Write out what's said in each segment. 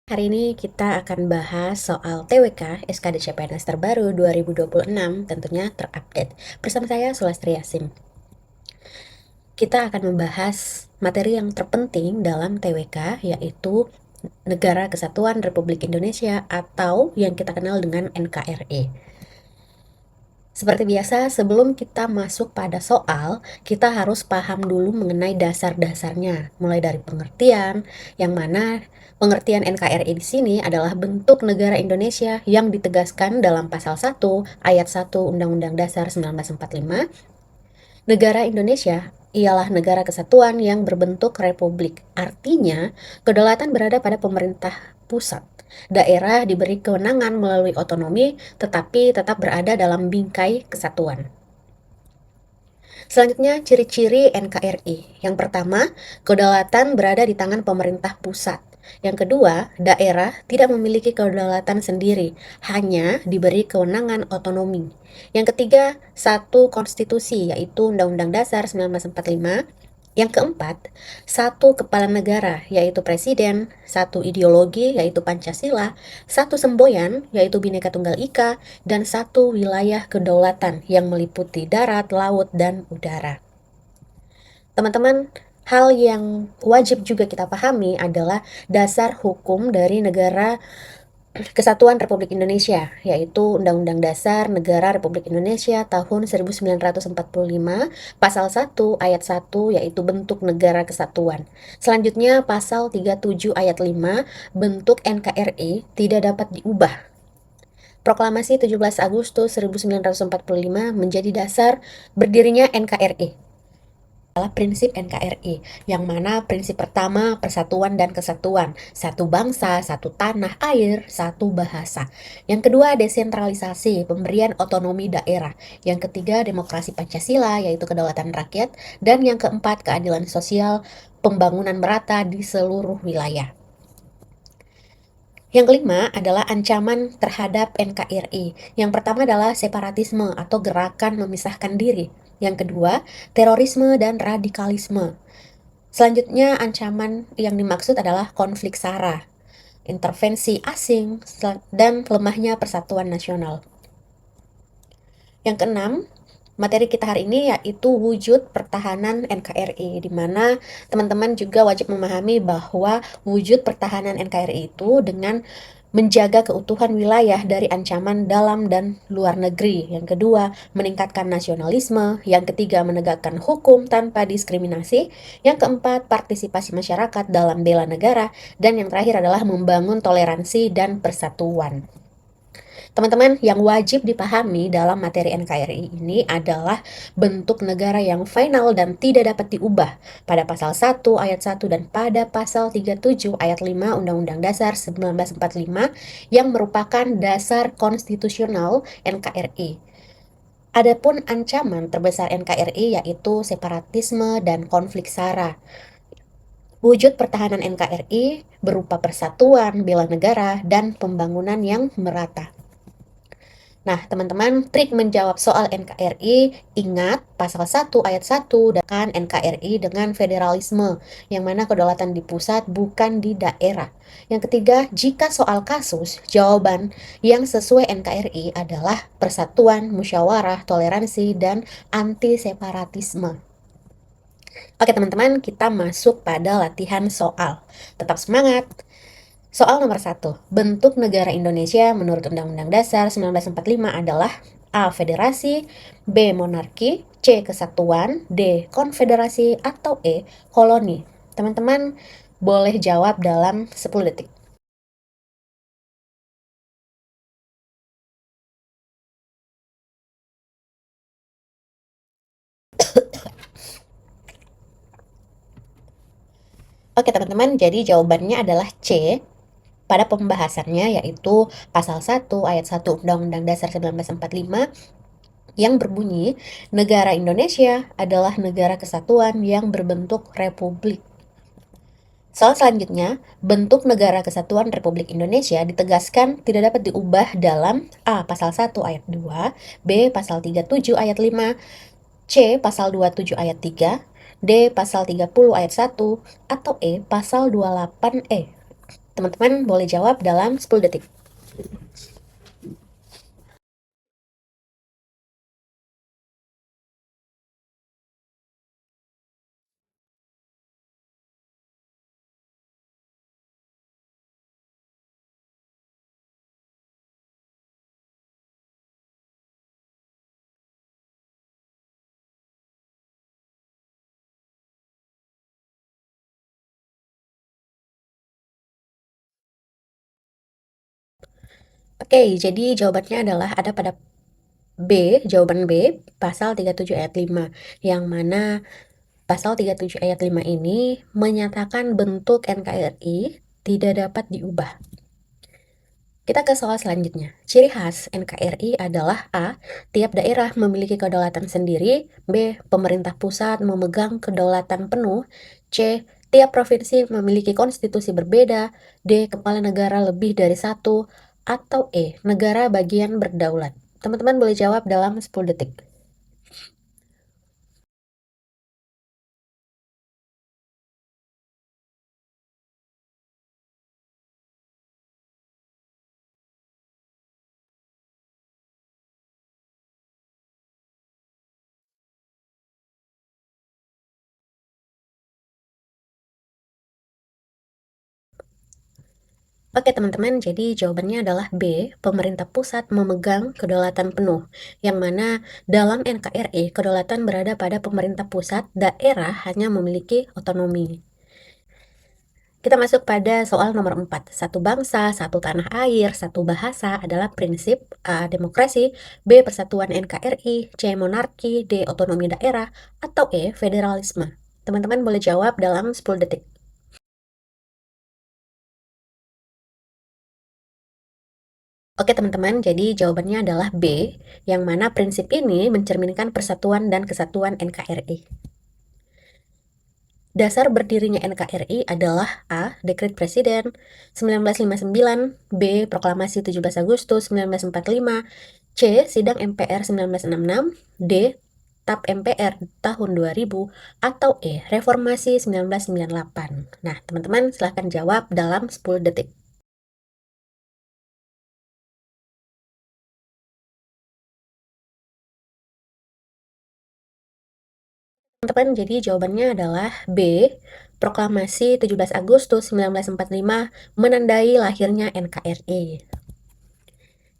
Hari ini kita akan bahas soal TWK SKD CPNS terbaru 2026, tentunya terupdate. Bersama saya Sulastri Yasin. Kita akan membahas materi yang terpenting dalam TWK, yaitu Negara Kesatuan Republik Indonesia atau yang kita kenal dengan NKRI. Seperti biasa, sebelum kita masuk pada soal, kita harus paham dulu mengenai dasar-dasarnya, mulai dari pengertian, yang mana pengertian NKRI di sini adalah bentuk negara Indonesia yang ditegaskan dalam pasal 1 ayat 1 Undang-Undang Dasar 1945. Negara Indonesia ialah negara kesatuan yang berbentuk republik. Artinya, kedaulatan berada pada pemerintah pusat. Daerah diberi kewenangan melalui otonomi, tetapi tetap berada dalam bingkai kesatuan. Selanjutnya, ciri-ciri NKRI. Yang pertama, kedaulatan berada di tangan pemerintah pusat. Yang kedua, daerah tidak memiliki kedaulatan sendiri, hanya diberi kewenangan otonomi. Yang ketiga, satu konstitusi, yaitu Undang-Undang Dasar 1945. Yang keempat, satu kepala negara, yaitu presiden, satu ideologi, yaitu Pancasila, satu semboyan, yaitu Bhinneka Tunggal Ika, dan satu wilayah kedaulatan yang meliputi darat, laut, dan udara. Teman-teman, hal yang wajib juga kita pahami adalah dasar hukum dari negara Kesatuan Republik Indonesia, yaitu Undang-Undang Dasar Negara Republik Indonesia tahun 1945, pasal 1 ayat 1 yaitu bentuk negara kesatuan. Selanjutnya pasal 37 ayat 5, bentuk NKRI tidak dapat diubah. Proklamasi 17 Agustus 1945 menjadi dasar berdirinya NKRI. Adalah prinsip NKRI, yang mana prinsip pertama persatuan dan kesatuan, satu bangsa, satu tanah air, satu bahasa. Yang kedua desentralisasi, pemberian otonomi daerah. Yang ketiga demokrasi Pancasila, yaitu kedaulatan rakyat. Dan yang keempat keadilan sosial, pembangunan merata di seluruh wilayah. Yang kelima adalah ancaman terhadap NKRI. Yang pertama adalah separatisme atau gerakan memisahkan diri. Yang kedua, terorisme dan radikalisme. Selanjutnya, ancaman yang dimaksud adalah konflik SARA, intervensi asing, dan lemahnya persatuan nasional. Yang keenam, materi kita hari ini yaitu wujud pertahanan NKRI, di mana teman-teman juga wajib memahami bahwa wujud pertahanan NKRI itu dengan menjaga keutuhan wilayah dari ancaman dalam dan luar negeri. Yang kedua, meningkatkan nasionalisme. Yang ketiga, menegakkan hukum tanpa diskriminasi. Yang keempat, partisipasi masyarakat dalam bela negara. Dan yang terakhir adalah membangun toleransi dan persatuan. Teman-teman, yang wajib dipahami dalam materi NKRI ini adalah bentuk negara yang final dan tidak dapat diubah pada pasal 1 ayat 1 dan pada pasal 37 ayat 5 Undang-Undang Dasar 1945 yang merupakan dasar konstitusional NKRI. Adapun ancaman terbesar NKRI yaitu separatisme dan konflik SARA. Wujud pertahanan NKRI berupa persatuan, bela negara, dan pembangunan yang merata. Nah, teman-teman, trik menjawab soal NKRI, ingat pasal 1 ayat 1 dan NKRI dengan federalisme, yang mana kedaulatan di pusat bukan di daerah. Yang ketiga, jika soal kasus, jawaban yang sesuai NKRI adalah persatuan, musyawarah, toleransi, dan anti-separatisme. Oke teman-teman, kita masuk pada latihan soal. Tetap semangat! Soal nomor 1. Bentuk negara Indonesia menurut Undang-Undang Dasar 1945 adalah A. Federasi, B. Monarki, C. Kesatuan, D. Konfederasi, atau E. Koloni. Teman-teman boleh jawab dalam 10 detik. Oke teman-teman, jadi jawabannya adalah C. Pada pembahasannya yaitu pasal 1 ayat 1 Undang-Undang Dasar 1945 yang berbunyi, negara Indonesia adalah negara kesatuan yang berbentuk republik. Soal selanjutnya, bentuk negara kesatuan Republik Indonesia ditegaskan tidak dapat diubah dalam A. Pasal 1 ayat 2, B. Pasal 37 ayat 5, C. Pasal 27 ayat 3, D. Pasal 30 ayat 1, atau E. Pasal 28E. Teman-teman boleh jawab dalam 10 detik. Oke, jadi jawabannya adalah ada pada B, jawaban B, pasal 37 ayat 5, yang mana pasal 37 ayat 5 ini menyatakan bentuk NKRI tidak dapat diubah. Kita ke soal selanjutnya. Ciri khas NKRI adalah A. Tiap daerah memiliki kedaulatan sendiri. B. Pemerintah pusat memegang kedaulatan penuh. C. Tiap provinsi memiliki konstitusi berbeda. D. Kepala negara lebih dari satu. Atau E. Negara bagian berdaulat. Teman-teman boleh jawab dalam 10 detik. Oke teman-teman, jadi jawabannya adalah B, pemerintah pusat memegang kedaulatan penuh, yang mana dalam NKRI kedaulatan berada pada pemerintah pusat, daerah hanya memiliki otonomi. Kita masuk pada soal nomor 4. Satu bangsa, satu tanah air, satu bahasa adalah prinsip A. Demokrasi, B. Persatuan NKRI, C. Monarki, D. Otonomi daerah, atau E. Federalisme. Teman-teman boleh jawab dalam 10 detik. Oke teman-teman, jadi jawabannya adalah B, yang mana prinsip ini mencerminkan persatuan dan kesatuan NKRI. Dasar berdirinya NKRI adalah A. Dekret Presiden 1959, B. Proklamasi 17 Agustus 1945, C. Sidang MPR 1966, D. TAP MPR tahun 2000, atau E. Reformasi 1998. Nah, teman-teman silahkan jawab dalam 10 detik. Teman-teman, jadi jawabannya adalah B. Proklamasi 17 Agustus 1945 menandai lahirnya NKRI.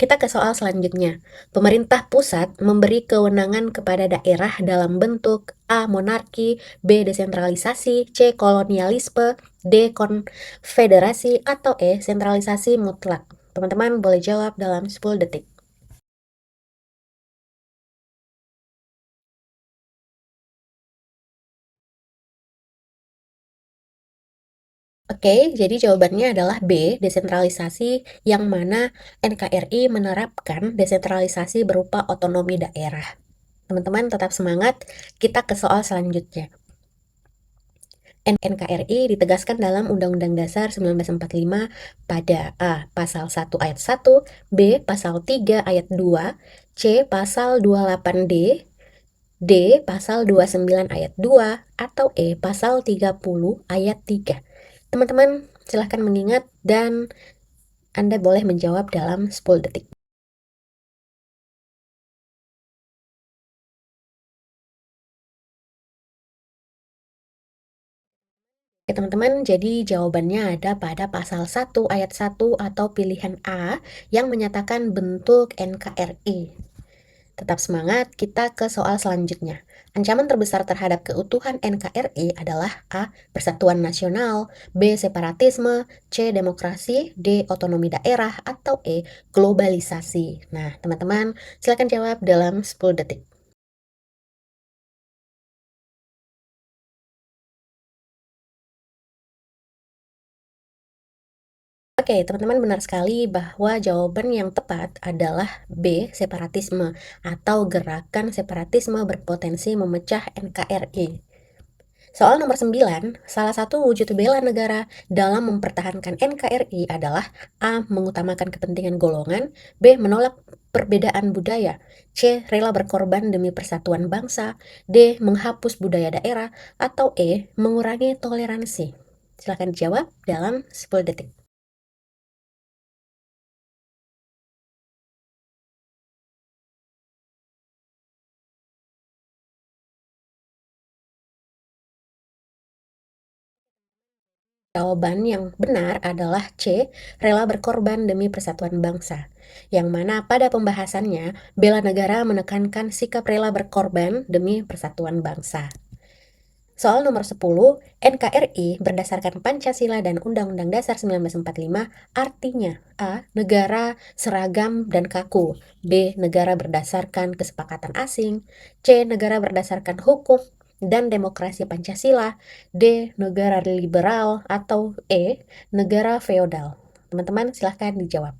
Kita ke soal selanjutnya. Pemerintah pusat memberi kewenangan kepada daerah dalam bentuk A. Monarki, B. Desentralisasi, C. Kolonialisme, D. Konfederasi, atau E. Sentralisasi mutlak. Teman-teman boleh jawab dalam 10 detik. Oke, jadi jawabannya adalah B, desentralisasi, yang mana NKRI menerapkan desentralisasi berupa otonomi daerah. Teman-teman tetap semangat, kita ke soal selanjutnya. NKRI ditegaskan dalam Undang-Undang Dasar 1945 pada A. Pasal 1 ayat 1, B. Pasal 3 ayat 2, C. Pasal 28D, D. Pasal 29 ayat 2, atau E. Pasal 30 ayat 3. Teman-teman silahkan mengingat dan Anda boleh menjawab dalam 10 detik. Oke teman-teman, jadi jawabannya ada pada pasal 1 ayat 1 atau pilihan A yang menyatakan bentuk NKRI. Tetap semangat, kita ke soal selanjutnya. Ancaman terbesar terhadap keutuhan NKRI adalah A. Persatuan nasional, B. Separatisme, C. Demokrasi, D. Otonomi daerah, atau E. Globalisasi. Nah, teman-teman, silakan jawab dalam 10 detik. Oke, teman-teman benar sekali bahwa jawaban yang tepat adalah B. Separatisme atau gerakan separatisme berpotensi memecah NKRI. Soal nomor 9, salah satu wujud bela negara dalam mempertahankan NKRI adalah A. Mengutamakan kepentingan golongan, B. Menolak perbedaan budaya, C. Rela berkorban demi persatuan bangsa, D. Menghapus budaya daerah, atau E. Mengurangi toleransi. Silakan dijawab dalam 10 detik. Jawaban yang benar adalah C, rela berkorban demi persatuan bangsa. Yang mana pada pembahasannya, bela negara menekankan sikap rela berkorban demi persatuan bangsa. Soal nomor 10, NKRI berdasarkan Pancasila dan Undang-Undang Dasar 1945 artinya A. Negara seragam dan kaku, B. Negara berdasarkan kesepakatan asing, C. Negara berdasarkan hukum dan demokrasi Pancasila, D. Negara liberal, atau E. Negara feodal. Teman-teman silahkan dijawab.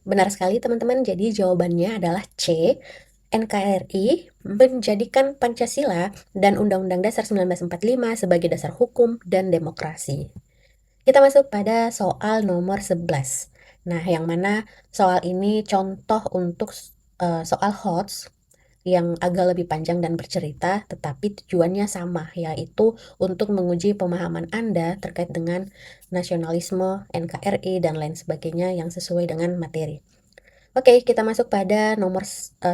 Benar sekali teman-teman, jadi jawabannya adalah C. NKRI menjadikan Pancasila dan Undang-Undang Dasar 1945 sebagai dasar hukum dan demokrasi. Kita masuk pada soal nomor 11. Nah, yang mana soal ini contoh untuk soal HOTS yang agak lebih panjang dan bercerita, tetapi tujuannya sama, yaitu untuk menguji pemahaman Anda terkait dengan nasionalisme, NKRI, dan lain sebagainya yang sesuai dengan materi. Oke, kita masuk pada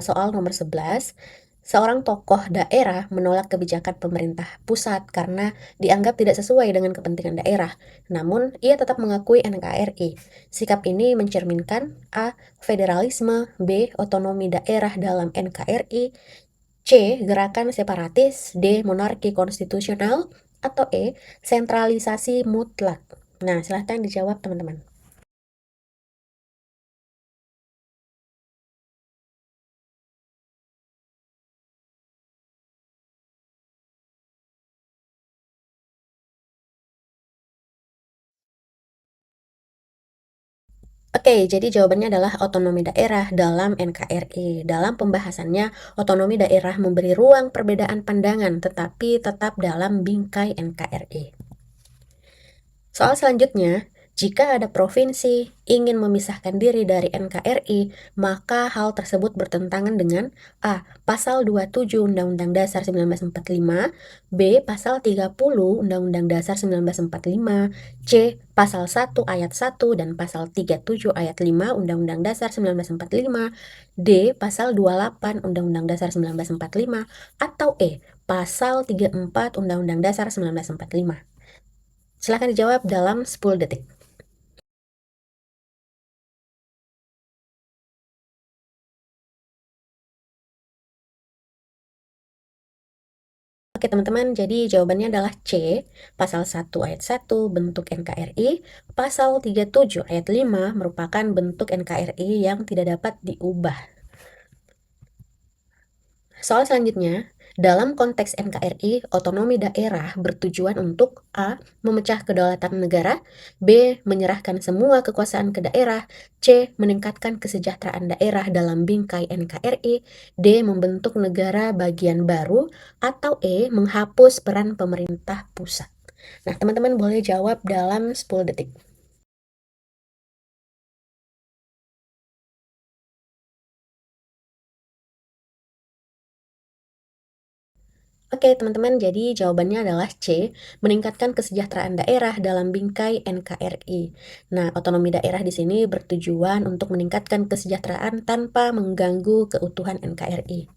soal nomor 11. Seorang tokoh daerah menolak kebijakan pemerintah pusat karena dianggap tidak sesuai dengan kepentingan daerah. Namun, ia tetap mengakui NKRI. Sikap ini mencerminkan A. Federalisme, B. Otonomi daerah dalam NKRI, C. Gerakan separatis, D. Monarki konstitusional, atau E. Sentralisasi mutlak. Nah, silahkan dijawab teman-teman. Oke, jadi jawabannya adalah otonomi daerah dalam NKRI. Dalam pembahasannya, otonomi daerah memberi ruang perbedaan pandangan, tetapi tetap dalam bingkai NKRI. Soal selanjutnya, jika ada provinsi ingin memisahkan diri dari NKRI, maka hal tersebut bertentangan dengan A. Pasal 27 Undang-Undang Dasar 1945, B. Pasal 30 Undang-Undang Dasar 1945, C. Pasal 1 Ayat 1 dan Pasal 37 Ayat 5 Undang-Undang Dasar 1945, D. Pasal 28 Undang-Undang Dasar 1945, atau E. Pasal 34 Undang-Undang Dasar 1945. Silakan dijawab dalam 10 detik. Oke teman-teman, jadi jawabannya adalah C, pasal 1 ayat 1 bentuk NKRI, pasal 37 ayat 5 merupakan bentuk NKRI yang tidak dapat diubah. Soal selanjutnya, dalam konteks NKRI, otonomi daerah bertujuan untuk A. Memecah kedaulatan negara, B. Menyerahkan semua kekuasaan ke daerah, C. Meningkatkan kesejahteraan daerah dalam bingkai NKRI, D. Membentuk negara bagian baru, atau E. Menghapus peran pemerintah pusat. Nah, teman-teman boleh jawab dalam 10 detik. Oke, teman-teman, jadi jawabannya adalah C, meningkatkan kesejahteraan daerah dalam bingkai NKRI. Nah, otonomi daerah di sini bertujuan untuk meningkatkan kesejahteraan tanpa mengganggu keutuhan NKRI.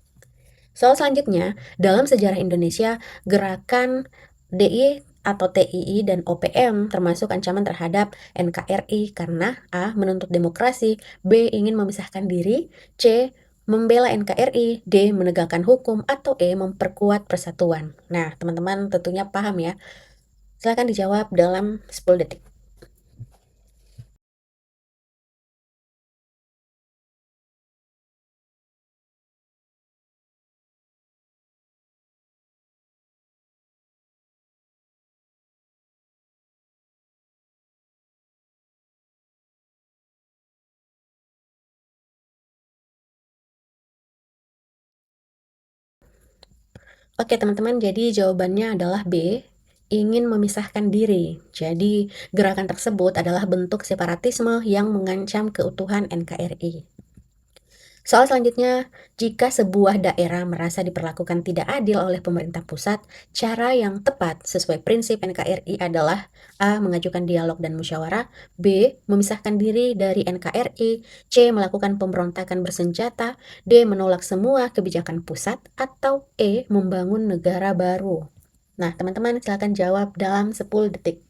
Soal selanjutnya, dalam sejarah Indonesia, gerakan DI atau TII dan OPM termasuk ancaman terhadap NKRI karena A. Menuntut demokrasi, B. Ingin memisahkan diri, C. Membela NKRI, D. Menegakkan hukum, atau E. Memperkuat persatuan. Nah, teman-teman tentunya paham ya. Silakan dijawab dalam 10 detik. Oke teman-teman, jadi jawabannya adalah B, ingin memisahkan diri. Jadi gerakan tersebut adalah bentuk separatisme yang mengancam keutuhan NKRI. Soal selanjutnya, jika sebuah daerah merasa diperlakukan tidak adil oleh pemerintah pusat, cara yang tepat sesuai prinsip NKRI adalah A. Mengajukan dialog dan musyawarah, B. Memisahkan diri dari NKRI, C. Melakukan pemberontakan bersenjata, D. Menolak semua kebijakan pusat, atau E. Membangun negara baru. Nah, teman-teman silakan jawab dalam 10 detik.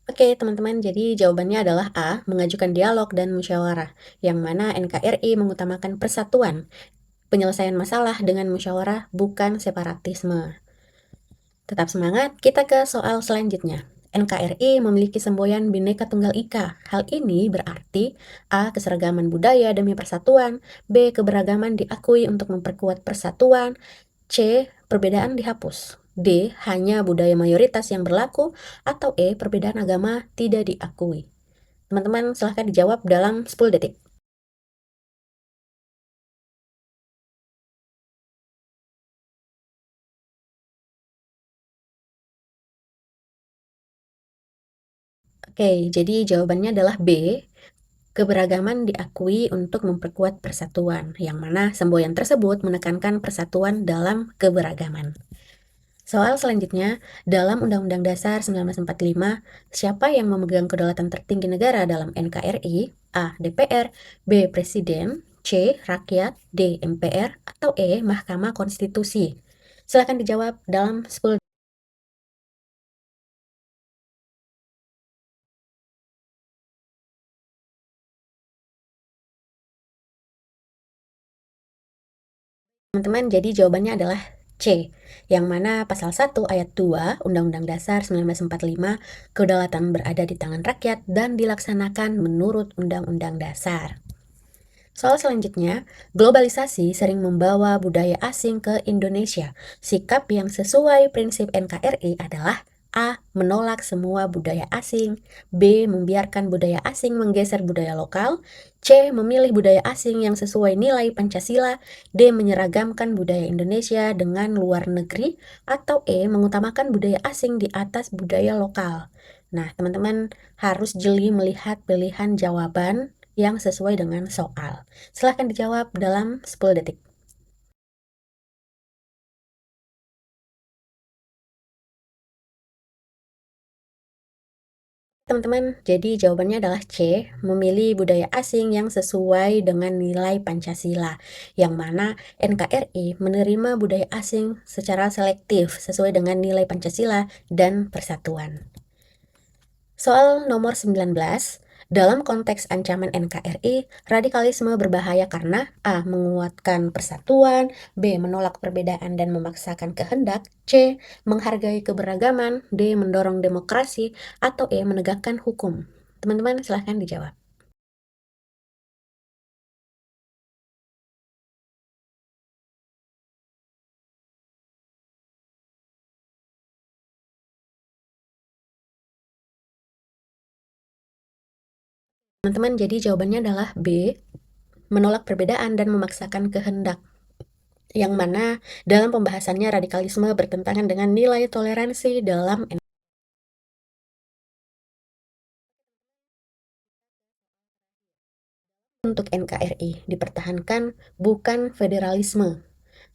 Oke, teman-teman, jadi jawabannya adalah A, mengajukan dialog dan musyawarah, yang mana NKRI mengutamakan persatuan, penyelesaian masalah dengan musyawarah, bukan separatisme. Tetap semangat, kita ke soal selanjutnya. NKRI memiliki semboyan Bhinneka Tunggal Ika. Hal ini berarti A. Keseragaman budaya demi persatuan, B. Keberagaman diakui untuk memperkuat persatuan, C. Perbedaan dihapus, D. Hanya budaya mayoritas yang berlaku, atau E. Perbedaan agama tidak diakui. Teman-teman silahkan dijawab dalam 10 detik. Oke, jadi jawabannya adalah B. Keberagaman diakui untuk memperkuat persatuan, yang mana semboyan tersebut menekankan persatuan dalam keberagaman. Soal selanjutnya, dalam Undang-Undang Dasar 1945, siapa yang memegang kedaulatan tertinggi negara dalam NKRI? A. DPR, B. Presiden, C. Rakyat, D. MPR, atau E. Mahkamah Konstitusi. Silakan dijawab dalam 10. Teman-teman, jadi jawabannya adalah C, yang mana pasal 1 ayat 2 Undang-Undang Dasar 1945, kedaulatan berada di tangan rakyat dan dilaksanakan menurut Undang-Undang Dasar. Soal selanjutnya, globalisasi sering membawa budaya asing ke Indonesia. Sikap yang sesuai prinsip NKRI adalah A. Menolak semua budaya asing, B. Membiarkan budaya asing menggeser budaya lokal, C. Memilih budaya asing yang sesuai nilai Pancasila, D. Menyeragamkan budaya Indonesia dengan luar negeri, atau E. Mengutamakan budaya asing di atas budaya lokal. Nah, teman-teman harus jeli melihat pilihan jawaban yang sesuai dengan soal. Silahkan dijawab dalam 10 detik. Teman-teman, jadi jawabannya adalah C, memilih budaya asing yang sesuai dengan nilai Pancasila, yang mana NKRI menerima budaya asing secara selektif sesuai dengan nilai Pancasila dan persatuan. Soal nomor 19, dalam konteks ancaman NKRI, radikalisme berbahaya karena A. Menguatkan persatuan, B. Menolak perbedaan dan memaksakan kehendak, C. Menghargai keberagaman, D. Mendorong demokrasi, atau E. Menegakkan hukum. Teman-teman silahkan dijawab. Teman-teman, jadi jawabannya adalah B. Menolak perbedaan dan memaksakan kehendak, yang mana dalam pembahasannya radikalisme bertentangan dengan nilai toleransi dalam untuk NKRI dipertahankan bukan federalisme.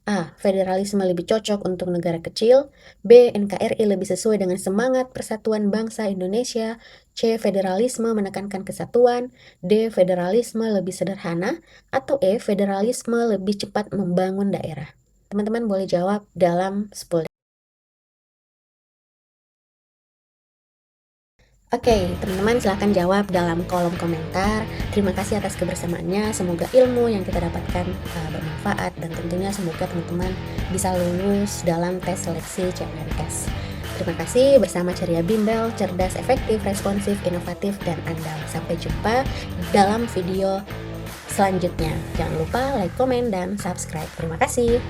A. Federalisme lebih cocok untuk negara kecil. B. NKRI lebih sesuai dengan semangat persatuan bangsa Indonesia. C. Federalisme menekankan kesatuan. D. Federalisme lebih sederhana. Atau E. Federalisme lebih cepat membangun daerah. Teman-teman boleh jawab dalam 10. Oke, teman-teman silahkan jawab dalam kolom komentar. Terima kasih atas kebersamaannya. Semoga ilmu yang kita dapatkan bermanfaat dan tentunya semoga teman-teman bisa lulus dalam tes seleksi CPNS. Terima kasih, bersama Ceria Bimbel, cerdas, efektif, responsif, inovatif, dan andal. Sampai jumpa dalam video selanjutnya. Jangan lupa like, komen, dan subscribe. Terima kasih.